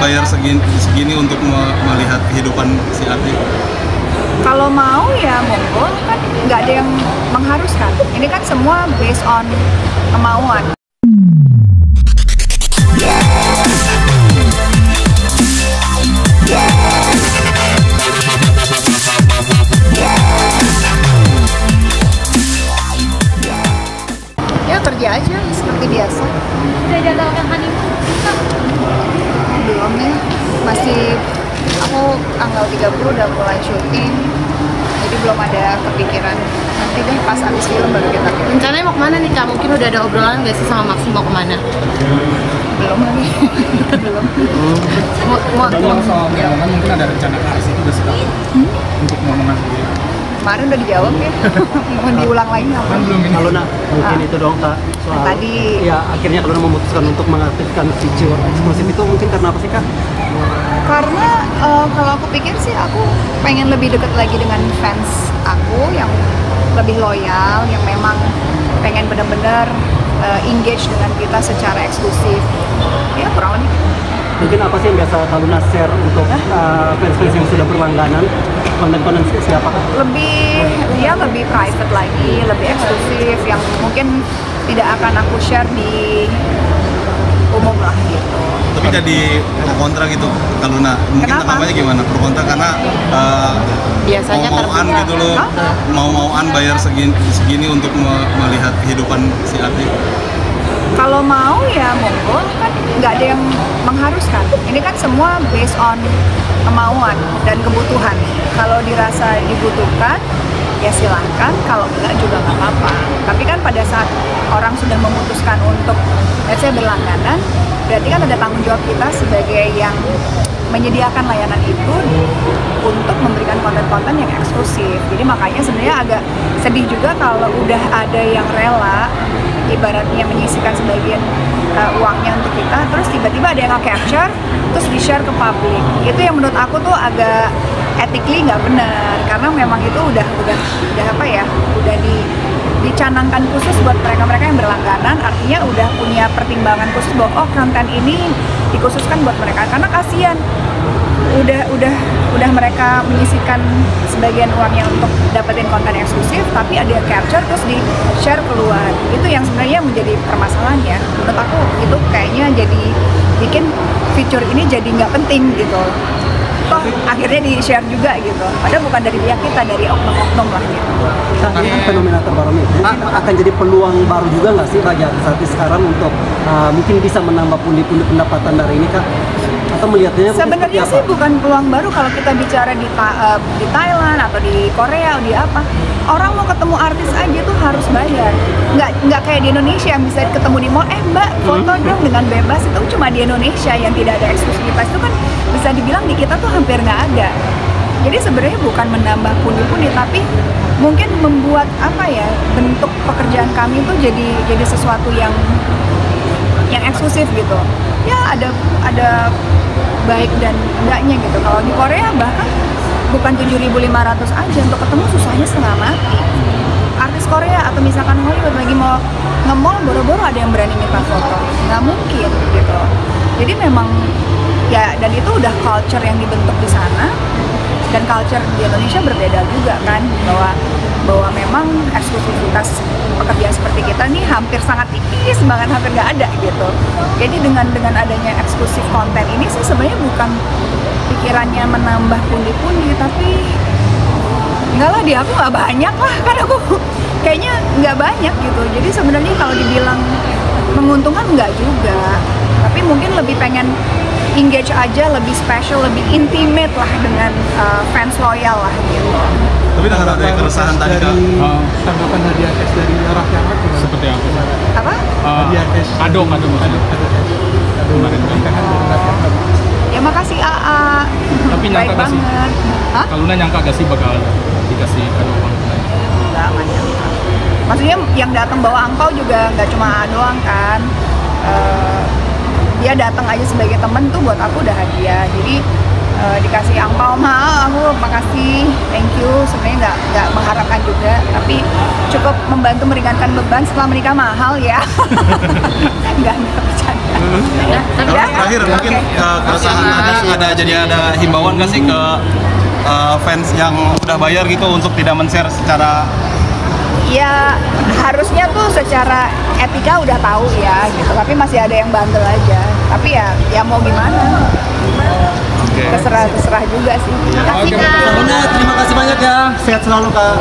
bayar segini untuk melihat kehidupan si artis? Kalau mau ya monggo, kan nggak ada yang mengharuskan. Ini kan semua based on kemauan. Ya kerja aja seperti biasa. Udah jadwalkan honeymoon? Belum ya, masih aku tanggal 30 udah mulai syuting, jadi belum ada kepikiran. Nanti deh pas abis film baru kita. Rencananya mau kemana nih Kak? Mungkin udah ada obrolan nggak sih sama Maxim mau kemana? Belum lagi. Belum. Kalau soal kan mungkin ada rencana ke artis itu udah sekarang untuk ngomongan sendiri. Kemarin udah dijawab ya. Mau diulang lagi nggak? Kan belum ini. Kalau mungkin itu dong Kak, soal Tadi. ya akhirnya kalau memutuskan untuk mengaktifkan fitur eksklusif itu mungkin karena apa sih Kak? Karena kalau aku pikir sih aku pengen lebih dekat lagi dengan fans aku yang lebih loyal, yang memang pengen benar-benar engage dengan kita secara eksklusif. Ya kurang lebih. Mungkin apa sih yang biasa Kak Luna share untuk fans-fans yang sudah berlangganan? Konten-konten siapa Kak? Lebih private lagi, lebih eksklusif yang mungkin tidak akan aku share di umum lah gitu. Tapi jadi pro kontra gitu Kak Luna. Mungkin Kenapa? tanggapannya gimana? Pro kontra karena Biasanya mau-mauan terbuka. gitu loh. Mau-mauan bayar segini untuk melihat kehidupan si artis. Kalau mau ya monggo, kan nggak ada yang mengharuskan. Ini kan semua based on kemauan dan kebutuhan. Kalau dirasa dibutuhkan, ya silahkan. Kalau enggak juga nggak apa-apa. Tapi kan pada saat orang sudah memutuskan untuk, let's say berlangganan, berarti kan ada tanggung jawab kita sebagai yang menyediakan layanan itu untuk memberikan konten-konten yang eksklusif. Jadi makanya sebenarnya agak sedih juga kalau udah ada yang rela ibaratnya menyisihkan sebagian uangnya untuk kita, terus tiba-tiba ada yang nge-capture terus di-share ke publik. Itu yang menurut aku tuh agak ethically nggak benar, karena memang itu udah apa ya, udah dicanangkan khusus buat mereka-mereka yang berlangganan, artinya udah punya pertimbangan khusus bahwa oh konten ini dikhususkan buat mereka, karena kasihan udah mereka menyisihkan sebagian uangnya untuk dapetin konten eksklusif, tapi ada yang capture terus di share keluar. Itu yang sebenarnya menjadi permasalahan ya. Menurut aku itu kayaknya jadi bikin fitur ini jadi nggak penting gitu. Toh akhirnya di share juga gitu. Padahal bukan dari pihak kita, dari oknum-oknum lah gitu. Kak, ini kan fenomena terbaru nih, mungkin akan jadi peluang baru juga nggak sih bagi artis sekarang untuk mungkin bisa menambah pundi-pundi pendapatan dari ini Kak? Atau melihatnya sebenarnya sih bukan peluang baru kalau kita bicara di Thailand atau di Korea atau di apa, orang mau ketemu artis aja tuh harus bayar. Nggak kayak di Indonesia yang bisa ketemu di mall, mbak foto dong dengan bebas. Itu cuma di Indonesia yang tidak ada eksklusivitas. Itu kan bisa dibilang di kita tuh hampir nggak ada. Jadi sebenarnya bukan menambah pundi-pundi, tapi mungkin membuat apa ya, bentuk pekerjaan kami tuh jadi sesuatu yang eksklusif gitu. Ya ada baik dan enggaknya gitu. Kalau di Korea bahkan bukan 7.500 aja, untuk ketemu susahnya setengah mati. Artis Korea atau misalkan Hollywood lagi mau nge-mall, boro-boro ada yang berani minta foto, nggak mungkin gitu. Jadi memang ya, dan itu udah culture yang dibentuk di sana, dan culture di Indonesia berbeda juga kan, bahwa memang eksklusivitas pekerjaan seperti kita nih hampir sangat tipis banget, hampir nggak ada gitu. Jadi dengan adanya eksklusif konten ini sih sebenarnya bukan pikirannya menambah pundi-pundi, tapi enggak lah, di aku nggak banyak lah, kan aku kayaknya nggak banyak gitu. Jadi sebenarnya kalau dibilang menguntungkan nggak juga, tapi mungkin lebih pengen engage aja, lebih special, lebih intimate lah dengan fans loyal lah gitu. Tapi dengan ada keresahan tadi Kak, Tanggapan hadiah cash dari Raffi Ahmad gimana? seperti apa? Apa? Hadiah cash. Kado maksudnya. Kemarin nikahan dari Raffi Ahmad. Ya makasih AA. Tapi nyangka baik gak sih? banget. Hah? Kalau Luna nyangka gak sih bakal dikasih kado uang tunai? Nggak nyangka. Maksudnya yang datang bawa angpau juga nggak cuma doang kan. Dia datang aja sebagai temen tuh buat aku udah hadiah. Jadi dikasih angpau mahal, aku makasih, thank you. Sebenarnya nggak mengharapkan juga, tapi cukup membantu meringankan beban. Setelah menikah mahal ya. nggak bercanda. Terus Ya? terakhir mungkin keresahan ada himbauan nggak sih ke fans yang udah bayar gitu untuk tidak men-share secara Ya harusnya tuh secara etika udah tahu ya gitu, tapi masih ada yang bandel aja. Tapi ya mau gimana? Terserah juga sih. Terima kasih, Kak. Terima kasih banyak ya. Sehat selalu Kak.